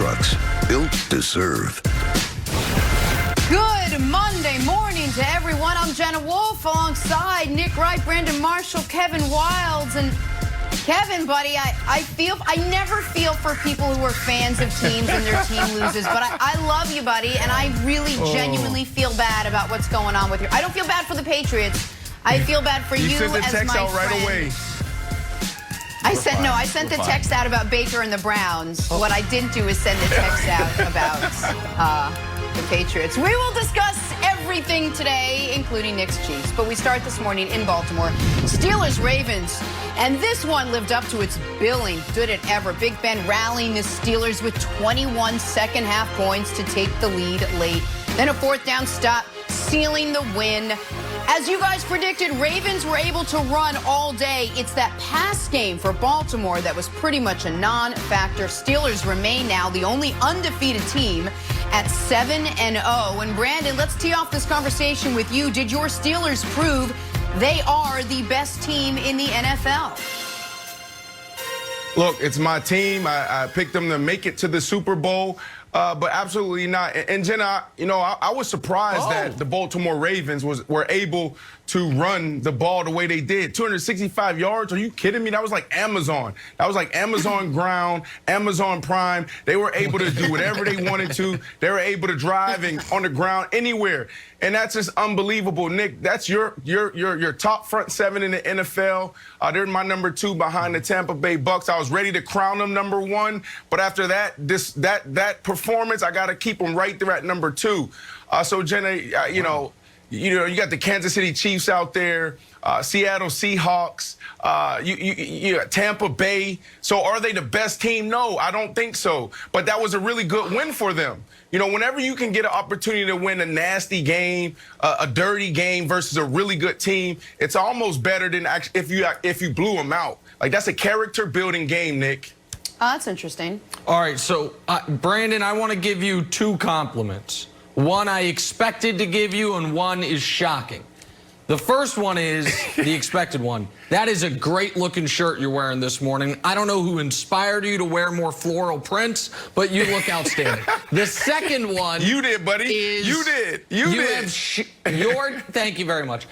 trucks, built to serve. Good Monday morning to everyone. I'm Jenna Wolf alongside Nick Wright, Brandon Marshall, Kevin Wilds. And Kevin, buddy, I never feel for people who are fans of teams and their team loses, but I love you, buddy, and I really genuinely feel bad about what's going on with you. I don't feel bad for the Patriots. I feel bad for you sent the as text my out friend. right away. I sent the text out about Baker and the Browns. What I didn't do is send the text out about the Patriots. We will discuss everything today, including Nick's Chiefs. But we start this morning in Baltimore. Steelers-Ravens. And this one lived up to its billing. Did it ever? Big Ben rallying the Steelers with 21 second-half points to take the lead late. Then a fourth down stop, sealing the win. As you guys predicted, Ravens were able to run all day. It's that pass game for Baltimore that was pretty much a non-factor. Steelers remain now the only undefeated team at 7-0. And Brandon, let's tee off this conversation with you. Did your Steelers prove they are the best team in the NFL? Look, it's my team. I picked them to make it to the Super Bowl, but absolutely not. And Jenna, you know, I was surprised that the Baltimore Ravens were able to run the ball the way they did. 265 yards? Are you kidding me? That was like Amazon. That was like Amazon ground, Amazon Prime. They were able to do whatever they wanted to. They were able to drive and on the ground anywhere. And that's just unbelievable. Nick, that's your top front seven in the NFL. They're my number 2 behind the Tampa Bay Bucks. I was ready to crown them number 1, but after that, that performance, I got to keep them right there at number 2. So Jenna, you know, you got the Kansas City Chiefs out there, Seattle Seahawks, you got Tampa Bay. So are they the best team? No, I don't think so. But that was a really good win for them. You know, whenever you can get an opportunity to win a nasty game, a dirty game versus a really good team, it's almost better than if you blew them out. Like, that's a character-building game, Nick. That's interesting. All right, so, Brandon, I want to give you 2 compliments. One I expected to give you, and one is shocking. The first one is the expected one. That is a great-looking shirt you're wearing this morning. I don't know who inspired you to wear more floral prints, but you look outstanding. The second one... You did, buddy. You did. You did. Thank you very much.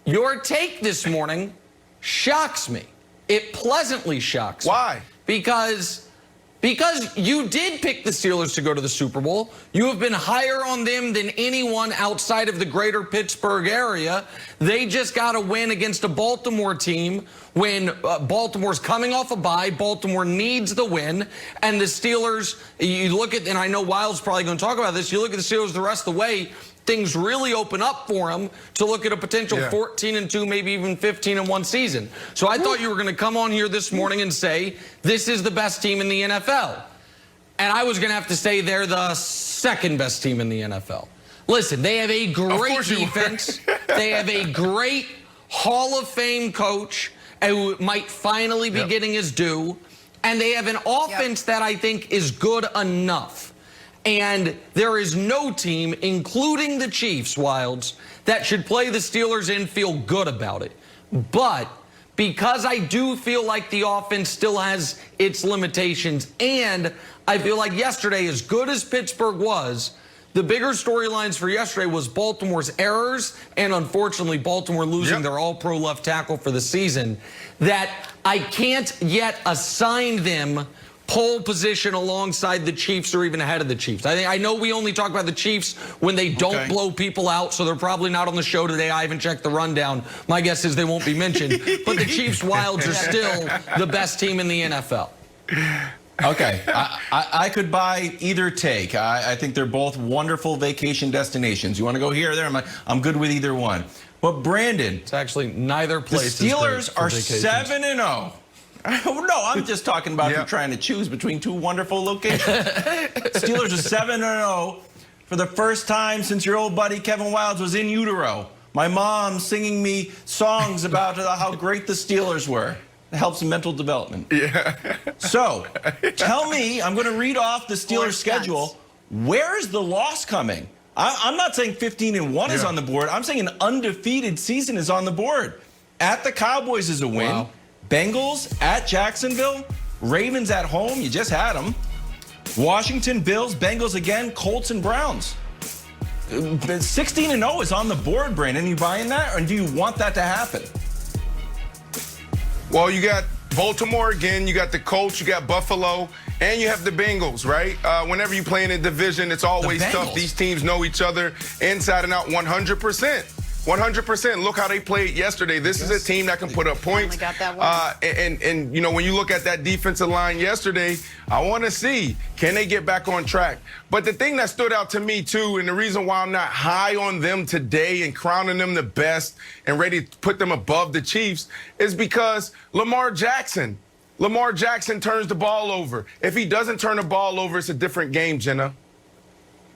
Your take this morning shocks me. It pleasantly shocks me. Why? Because you did pick the Steelers to go to the Super Bowl. You have been higher on them than anyone outside of the greater Pittsburgh area. They just got a win against a Baltimore team when Baltimore's coming off a bye. Baltimore needs the win. And the Steelers, you look at, and I know Wild's probably going to talk about this, you look at the Steelers the rest of the way, things really open up for them to look at a potential 14-2, maybe even 15-1 season. So I thought you were going to come on here this morning and say, this is the best team in the NFL. And I was going to have to say they're the second best team in the NFL. Listen, they have a great defense. They have a great Hall of Fame coach who might finally be getting his due. And they have an offense that I think is good enough. And there is no team, including the Chiefs, Wilds, that should play the Steelers and feel good about it. But because I do feel like the offense still has its limitations, and I feel like yesterday, as good as Pittsburgh was, the bigger storylines for yesterday was Baltimore's errors and, unfortunately, Baltimore losing their all-pro left tackle for the season, that I can't yet assign them pole position alongside the Chiefs or even ahead of the Chiefs. I know we only talk about the Chiefs when they don't blow people out, so they're probably not on the show today. I haven't checked the rundown. My guess is they won't be mentioned. But the Chiefs Wilds are still the best team in the NFL. Okay, I could buy either take. I think they're both wonderful vacation destinations. You want to go here or there? I'm good with either one. But Brandon, it's actually neither place. The Steelers are 7-0. No, I'm just talking about you trying to choose between 2 wonderful locations. Steelers are 7-0 for the first time since your old buddy Kevin Wilds was in utero. My mom singing me songs about how great the Steelers were. It helps in mental development. So, tell me, I'm going to read off the Steelers' schedule. Where is the loss coming? I'm not saying 15-1 is on the board. I'm saying an undefeated season is on the board. At the Cowboys is a win. Bengals at Jacksonville. Ravens at home. You just had them. Washington, Bills, Bengals again, Colts, and Browns. 16-0 is on the board, Brandon. You buying that, or do you want that to happen? Well, you got Baltimore again, you got the Colts, you got Buffalo, and you have the Bengals, right? Whenever you play in a division, it's always tough. These teams know each other inside and out 100%. 100%. Look how they played yesterday. This is a team that can put up points. Got that one. And you know, when you look at that defensive line yesterday, I want to see, can they get back on track? But the thing that stood out to me, too, and the reason why I'm not high on them today and crowning them the best and ready to put them above the Chiefs is because Lamar Jackson turns the ball over. If he doesn't turn the ball over, it's a different game, Jenna.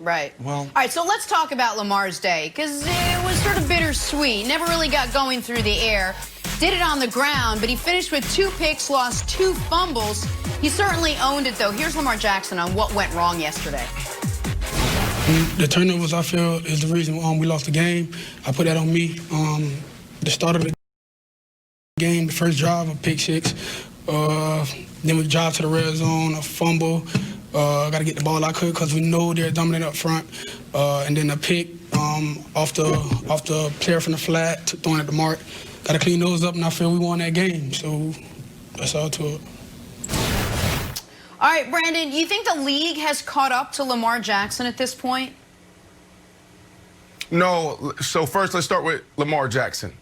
Right. Well. All right, so let's talk about Lamar's day, because it was sort of bittersweet. Never really got going through the air. Did it on the ground, but he finished with 2 picks, lost 2 fumbles. He certainly owned it, though. Here's Lamar Jackson on what went wrong yesterday. The turnovers, I feel, is the reason we lost the game. I put that on me. The start of the game, the first drive, a pick 6. Then we drive to the red zone, a fumble. Got to get the ball out quick because we know they're dominant up front. And then a pick off the player from the flat, throwing at the mark. Got to clean those up, and I feel we won that game. So that's all to it. All right, Brandon, you think the league has caught up to Lamar Jackson at this point? No. So first, let's start with Lamar Jackson.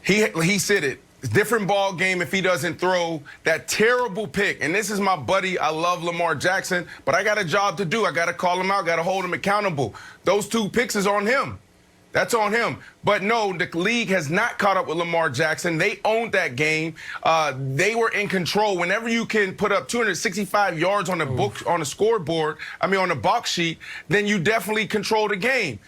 He said it. Different ball game if he doesn't throw that terrible pick. And this is my buddy. I love Lamar Jackson, but I got a job to do. I got to call him out, got to hold him accountable. Those 2 picks is on him. That's on him. But no, the league has not caught up with Lamar Jackson. They owned that game. They were in control. Whenever you can put up 265 yards on the on the scoreboard, on the box sheet, then you definitely control the game.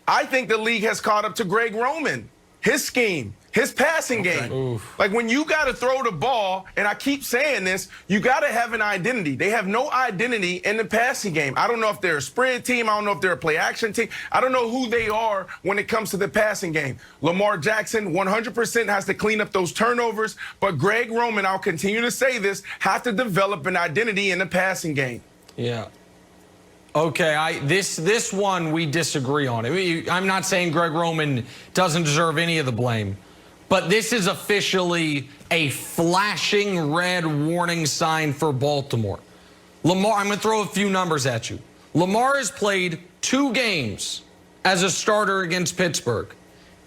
I think the league has caught up to Greg Roman, his scheme. His passing game. Oof. Like when you got to throw the ball, and I keep saying this, you got to have an identity. They have no identity in the passing game. I don't know if they're a spread team. I don't know if they're a play action team. I don't know who they are when it comes to the passing game. Lamar Jackson 100% has to clean up those turnovers, but Greg Roman, I'll continue to say this, have to develop an identity in the passing game. Yeah. Okay, this one we disagree on. I'm not saying Greg Roman doesn't deserve any of the blame. But this is officially a flashing red warning sign for Baltimore. Lamar, I'm going to throw a few numbers at you. Lamar has played 2 games as a starter against Pittsburgh.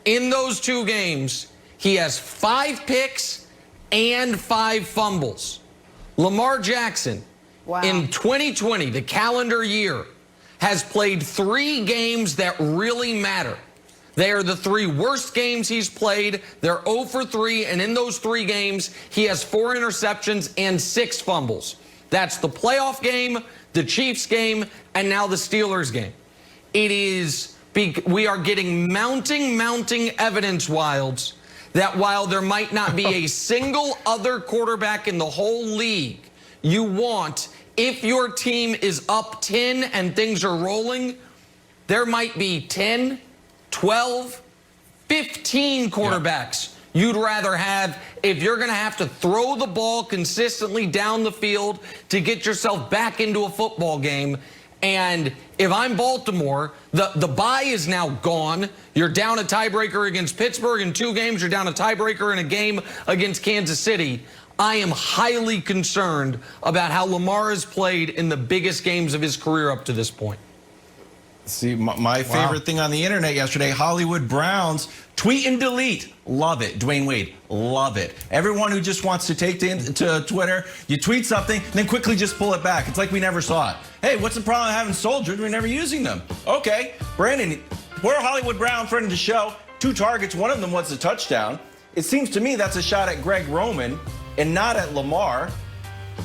In those 2 games, he has 5 picks and 5 fumbles. Lamar Jackson, in 2020, the calendar year, has played 3 games that really matter. They are the 3 worst games he's played. They're 0 for 3, and in those 3 games, he has 4 interceptions and 6 fumbles. That's the playoff game, the Chiefs game, and now the Steelers game. We are getting mounting evidence, Wilds, that while there might not be a single other quarterback in the whole league you want, if your team is up 10 and things are rolling, there might be 10, 12, 15 quarterbacks you'd rather have if you're going to have to throw the ball consistently down the field to get yourself back into a football game. And if I'm Baltimore, the bye is now gone. You're down a tiebreaker against Pittsburgh in 2 games. You're down a tiebreaker in a game against Kansas City. I am highly concerned about how Lamar has played in the biggest games of his career up to this point. See, my favorite thing on the internet yesterday, Hollywood Browns, tweet and delete. Love it. Dwayne Wade, love it. Everyone who just wants to take to Twitter, you tweet something, then quickly just pull it back. It's like we never saw it. Hey, what's the problem with having soldiers? We're never using them. Okay, Brandon, we're a Hollywood Brown friend of the show. 2 targets, one of them was a touchdown. It seems to me that's a shot at Greg Roman and not at Lamar.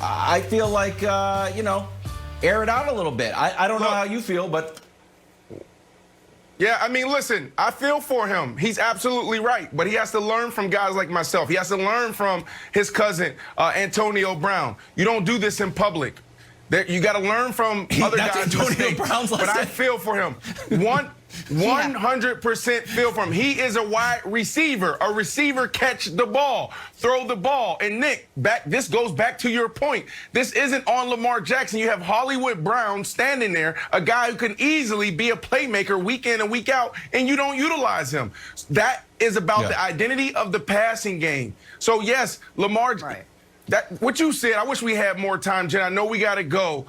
I feel like, air it out a little bit. I don't know how you feel, but... Yeah, listen, I feel for him. He's absolutely right, but he has to learn from guys like myself. He has to learn from his cousin, Antonio Brown. You don't do this in public. You got to learn from other guys' mistakes. But I feel for him. 100% feel for him. He is a wide receiver. A receiver catch the ball, throw the ball. And Nick, this goes back to your point. This isn't on Lamar Jackson. You have Hollywood Brown standing there, a guy who can easily be a playmaker week in and week out, and you don't utilize him. That is about the identity of the passing game. So yes, Lamar. Right. What you said, I wish we had more time, Jen. I know we got to go.